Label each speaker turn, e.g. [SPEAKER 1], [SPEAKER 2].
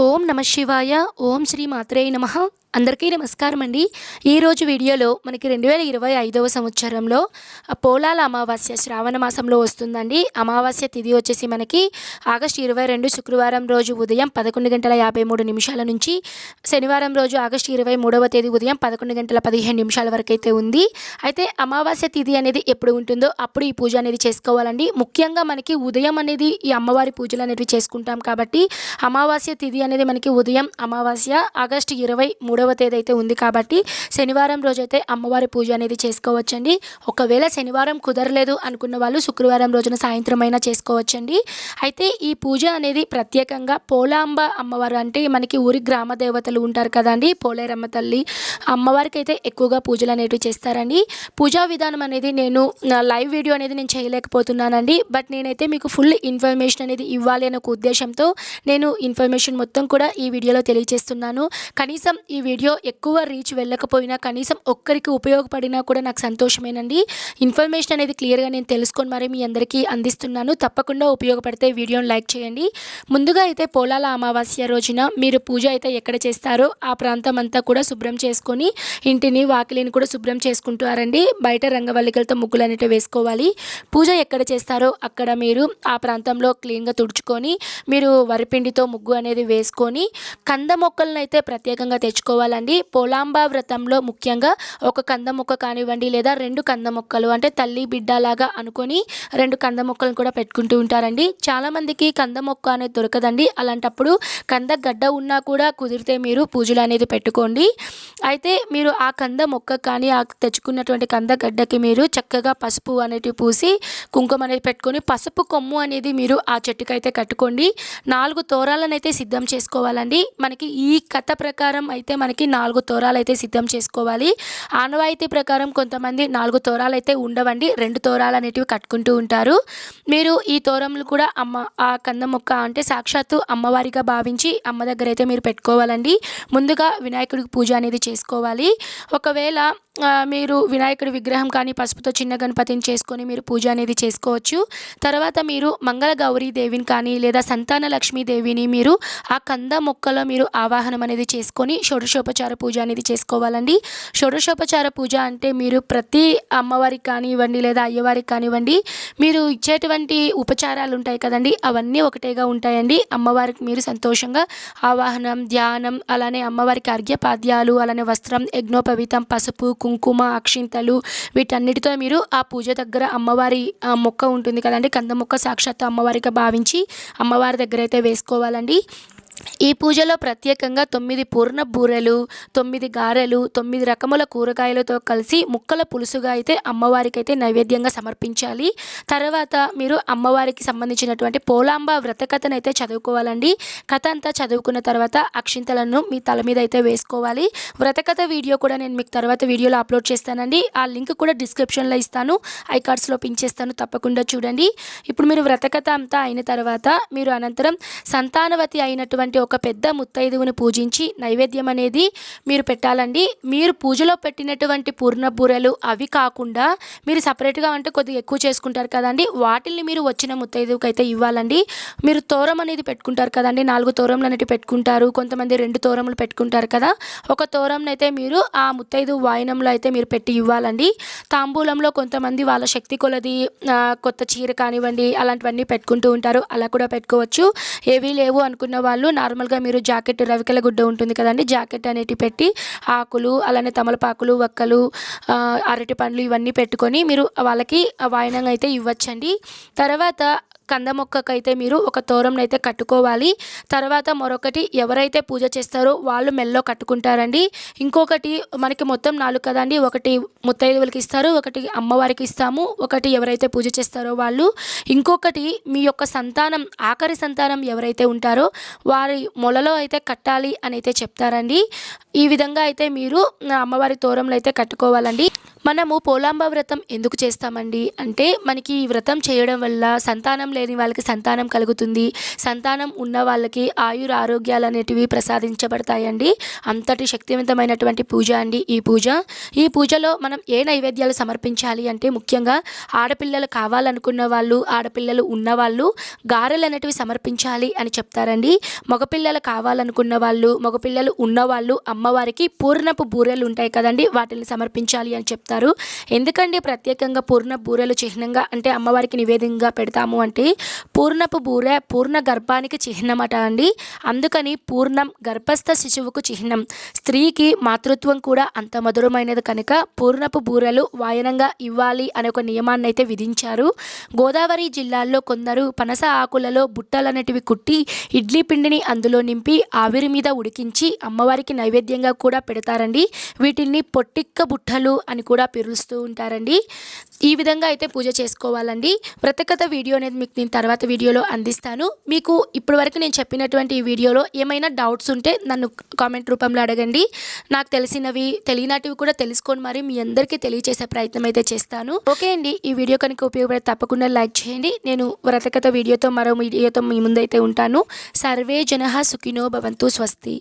[SPEAKER 1] ఓం నమ శివాయ. ఓం శ్రీ మాత్రే నమః. అందరికీ నమస్కారం అండి. ఈరోజు వీడియోలో మనకి 2025వ సంవత్సరంలో పోలాల అమావాస్య శ్రావణ మాసంలో వస్తుందండి. అమావాస్య తిథి వచ్చేసి మనకి ఆగస్టు 22 శుక్రవారం రోజు ఉదయం 11:53 నుంచి శనివారం రోజు ఆగస్టు 23వ తేదీ ఉదయం 11:15 వరకు అయితే ఉంది. అయితే అమావాస్య తిథి అనేది ఎప్పుడు ఉంటుందో అప్పుడు ఈ పూజ అనేది చేసుకోవాలండి. ముఖ్యంగా మనకి ఉదయం అనేది ఈ అమ్మవారి పూజలు అనేవి చేసుకుంటాం కాబట్టి అమావాస్య తిథి అనేది మనకి ఉదయం అమావాస్య ఆగస్టు 23వ తేదీ అయితే ఉంది కాబట్టి శనివారం రోజైతే అమ్మవారి పూజ అనేది చేసుకోవచ్చండి. ఒకవేళ శనివారం కుదరలేదు అనుకున్న వాళ్ళు శుక్రవారం రోజున సాయంత్రం అయినా చేసుకోవచ్చండి. అయితే ఈ పూజ అనేది ప్రత్యేకంగా పోలాంబ అమ్మవారు అంటే మనకి ఊరి గ్రామ దేవతలు ఉంటారు కదండి, పోలేరమ్మ తల్లి అమ్మవారికి అయితే ఎక్కువగా పూజలు అనేవి చేస్తారండి. పూజా విధానం అనేది నేను లైవ్ వీడియో అనేది నేను చేయలేకపోతున్నానండి. బట్ నేనైతే మీకు ఫుల్ ఇన్ఫర్మేషన్ అనేది ఇవ్వాలి అనే ఒక ఉద్దేశంతో నేను ఇన్ఫర్మేషన్ మొత్తం కూడా ఈ వీడియోలో తెలియజేస్తున్నాను. కనీసం ఈ వీడియో ఎక్కువ రీచ్ వెళ్ళకపోయినా కనీసం ఒక్కరికి ఉపయోగపడినా కూడా నాకు సంతోషమేనండి. ఇన్ఫర్మేషన్ అనేది క్లియర్గా నేను తెలుసుకొని మరి మీ అందరికీ అందిస్తున్నాను. తప్పకుండా ఉపయోగపడితే వీడియోని లైక్ చేయండి. ముందుగా అయితే పోలాల అమావాస్య రోజున మీరు పూజ అయితే ఎక్కడ చేస్తారో ఆ ప్రాంతం అంతా కూడా శుభ్రం చేసుకొని ఇంటిని వాకిలిని కూడా శుభ్రం చేసుకుంటారండి. బయట రంగవల్లికలతో ముగ్గులు అనేవి వేసుకోవాలి. పూజ ఎక్కడ చేస్తారో అక్కడ మీరు ఆ ప్రాంతంలో క్లీన్గా తుడుచుకొని మీరు వరిపిండితో ముగ్గు అనేది వేసుకొని కంద మొక్కలను అయితే ప్రత్యేకంగా తెచ్చుకోవాలండి. పోలాంబ వ్రతంలో ముఖ్యంగా ఒక కంద మొక్క కానివ్వండి లేదా 2 కంద మొక్కలు అంటే తల్లి బిడ్డ లాగా అనుకొని 2 కంద మొక్కలను కూడా పెట్టుకుంటూ ఉంటారండి. చాలామందికి కంద మొక్క అనేది దొరకదండి. అలాంటప్పుడు కంద గడ్డ ఉన్నా కూడా కుదిరితే మీరు పూజలు అనేది పెట్టుకోండి. అయితే మీరు ఆ కంద మొక్క కానీ ఆ తెచ్చుకున్నటువంటి కంద గడ్డకి మీరు చక్కగా పసుపు అనేటివి పూసి కుంకుమ అనేది పెట్టుకొని పసుపు కొమ్ము అనేది మీరు ఆ చెట్టుకైతే కట్టుకోండి. 4 తోరాలను అయితే సిద్ధం చేసుకోవాలండి. మనకి ఈ కథ ప్రకారం అయితే మనకి 4 తోరాలు అయితే సిద్ధం చేసుకోవాలి. ఆనవాయితీ ప్రకారం కొంతమంది 4 తోరాలు అయితే ఉండవండి, 2 తోరాలు అనేటివి కట్టుకుంటూ ఉంటారు. మీరు ఈ తోరములు కూడా ఆ కంద మొక్క అంటే సాక్షాత్తు అమ్మవారిగా భావించి అమ్మ దగ్గర అయితే మీరు పెట్టుకోవాలండి. ముందుగా వినాయకుడికి పూజ అనేది చేసుకోవాలి. ఒకవేళ మీరు వినాయకుడి విగ్రహం కానీ పసుపుతో చిన్న గణపతిని చేసుకొని మీరు పూజ అనేది చేసుకోవచ్చు. తర్వాత మీరు మంగళ గౌరీ దేవిని కానీ లేదా సంతాన లక్ష్మీదేవిని మీరు ఆ కంద మొక్కలో మీరు ఆవాహనం అనేది చేసుకొని షోడశోపచార పూజ అనేది చేసుకోవాలండి. షోడశోపచార పూజ అంటే మీరు ప్రతి అమ్మవారికి కానివ్వండి లేదా అయ్యవారికి కానివ్వండి మీరు ఇచ్చేటువంటి ఉపచారాలు ఉంటాయి కదండి, అవన్నీ ఒకటేగా ఉంటాయండి. అమ్మవారికి మీరు సంతోషంగా ఆవాహనం, ధ్యానం, అలానే అమ్మవారికి అర్ఘ్యపాద్యాలు, అలానే వస్త్రం, యజ్ఞోపవీతం, పసుపు, కుంకుమ, అక్షింతలు వీటన్నిటితో మీరు ఆ పూజ దగ్గర అమ్మవారి మొక్క ఉంటుంది కదండి, కంద మొక్క సాక్షాత్తు అమ్మవారిగా భావించి అమ్మవారి దగ్గర అయితే వేసుకోవాలండి. ఈ పూజలో ప్రత్యేకంగా 9 పూర్ణ బూరెలు, 9 గారెలు, 9 రకముల కూరగాయలతో కలిసి ముక్కల పులుసుగా అయితే అమ్మవారికి అయితే నైవేద్యంగా సమర్పించాలి. తర్వాత మీరు అమ్మవారికి సంబంధించినటువంటి పోలాంబ వ్రత కథను అయితే చదువుకోవాలండి. కథ అంతా చదువుకున్న తర్వాత అక్షింతలను మీ తల మీద అయితే వేసుకోవాలి. వ్రత కథ వీడియో కూడా నేను మీకు తర్వాత వీడియోలో అప్లోడ్ చేస్తానండి. ఆ లింక్ కూడా డిస్క్రిప్షన్లో ఇస్తాను, ఐకార్డ్స్లో పిన్ చేస్తాను, తప్పకుండా చూడండి. ఇప్పుడు మీరు వ్రత కథ అంతా అయిన తర్వాత మీరు అనంతరం సంతానవతి అయినటువంటి ఒక పెద్ద ముత్తైదువుని పూజించి నైవేద్యం అనేది మీరు పెట్టాలండి. మీరు పూజలో పెట్టినటువంటి పూర్ణ బూరెలు అవి కాకుండా మీరు సపరేట్గా అంటే కొద్దిగా ఎక్కువ చేసుకుంటారు కదండి, వాటిని మీరు వచ్చిన ముత్తైదువుకి అయితే ఇవ్వాలండి. మీరు తోరం అనేది పెట్టుకుంటారు కదండి, 4 తోరములు అనేవి పెట్టుకుంటారు, కొంతమంది 2 తోరములు పెట్టుకుంటారు కదా, ఒక తోరంను అయితే మీరు ఆ ముత్తైదు వాయనంలో అయితే మీరు పెట్టి ఇవ్వాలండి. తాంబూలంలో కొంతమంది వాళ్ళ శక్తి కొలది కొత్త చీర కానివ్వండి అలాంటివన్నీ పెట్టుకుంటూ ఉంటారు, అలా కూడా పెట్టుకోవచ్చు. ఏవీ లేవు అనుకున్న వాళ్ళు నార్మల్గా మీరు జాకెట్, రవికల గుడ్డ ఉంటుంది కదండి, జాకెట్ అనేటివి పెట్టి ఆకులు, అలానే తమలపాకులు, వక్కలు, అరటి పండ్లు ఇవన్నీ పెట్టుకొని మీరు వాళ్ళకి వాయనంగా అయితే ఇవ్వచ్చండి. తర్వాత కంద మొక్కకైతే మీరు ఒక తోరంను అయితే కట్టుకోవాలి. తర్వాత మరొకటి ఎవరైతే పూజ చేస్తారో వాళ్ళు మెల్లో కట్టుకుంటారండి. ఇంకొకటి మనకి మొత్తం 4 కదండి, ఒకటి ముత్తైదువులకి ఇస్తారు, ఒకటి అమ్మవారికి ఇస్తాము, ఒకటి ఎవరైతే పూజ చేస్తారో వాళ్ళు, ఇంకొకటి మీ యొక్క సంతానం ఆఖరి సంతానం ఎవరైతే ఉంటారో వారి మొలలో అయితే కట్టాలి అని అయితే చెప్తారండి. ఈ విధంగా అయితే మీరు అమ్మవారి తోరంలో అయితే కట్టుకోవాలండి. మనము పోలాంబ వ్రతం ఎందుకు చేస్తామండి అంటే మనకి ఈ వ్రతం చేయడం వల్ల సంతానం లేని వాళ్ళకి సంతానం కలుగుతుంది, సంతానం ఉన్న వాళ్ళకి ఆరోగ్యాలు అనేటివి ప్రసాదించబడతాయండి. అంతటి శక్తివంతమైనటువంటి పూజ అండి ఈ పూజలో మనం ఏ నైవేద్యాలు సమర్పించాలి అంటే ముఖ్యంగా ఆడపిల్లలు కావాలనుకున్న వాళ్ళు, ఆడపిల్లలు ఉన్నవాళ్ళు గారెలు అనేటివి సమర్పించాలి అని చెప్తారండి. మగపిల్లలు కావాలనుకున్న వాళ్ళు, మగపిల్లలు ఉన్నవాళ్ళు అమ్మవారికి పూర్ణపు బూరెలు ఉంటాయి కదండి, వాటిని సమర్పించాలి అని చెప్తారు. ఎందుకండి ప్రత్యేకంగా పూర్ణ బూరెలు చిహ్నంగా అంటే అమ్మవారికి నివేదింగా పెడతాము అంటే పూర్ణపు బూరె పూర్ణ గర్భానికి చిహ్నమట అండి. అందుకని పూర్ణం గర్భస్థ శిశువుకు చిహ్నం. స్త్రీకి మాతృత్వం కూడా అంత మధురమైనది కనుక పూర్ణపు బూరెలు వాయనంగా ఇవ్వాలి అనే ఒక నియమాన్ని అయితే విధించారు. గోదావరి జిల్లాల్లో కొందరు పనస ఆకులలో బుట్టలనేటివి కుట్టి ఇడ్లీ పిండిని అందులో నింపి ఆవిరి మీద ఉడికించి అమ్మవారికి నైవేద్యంగా కూడా పెడతారండి. వీటిని పొట్టిక్క బుట్టలు అని కూడా పిలుస్తూ ఉంటారండి. ఈ విధంగా అయితే పూజ చేసుకోవాలండి. వ్రతకథ వీడియో అనేది మీకు నేను తర్వాత వీడియోలో అందిస్తాను. మీకు ఇప్పటి వరకు నేను చెప్పినటువంటి ఈ వీడియోలో ఏమైనా డౌట్స్ ఉంటే నన్ను కామెంట్ రూపంలో అడగండి. నాకు తెలిసినవి తెలియనటివి కూడా తెలుసుకొని మరి మీ అందరికీ తెలియజేసే ప్రయత్నం అయితే చేస్తాను. ఓకే అండి, ఈ వీడియో కనుక ఉపయోగపడే తప్పకుండా లైక్ చేయండి. నేను వ్రతకథ వీడియోతో మరో వీడియోతో మీ ముందైతే ఉంటాను. సర్వే జనః సుఖినో భవంతు. స్వస్తి.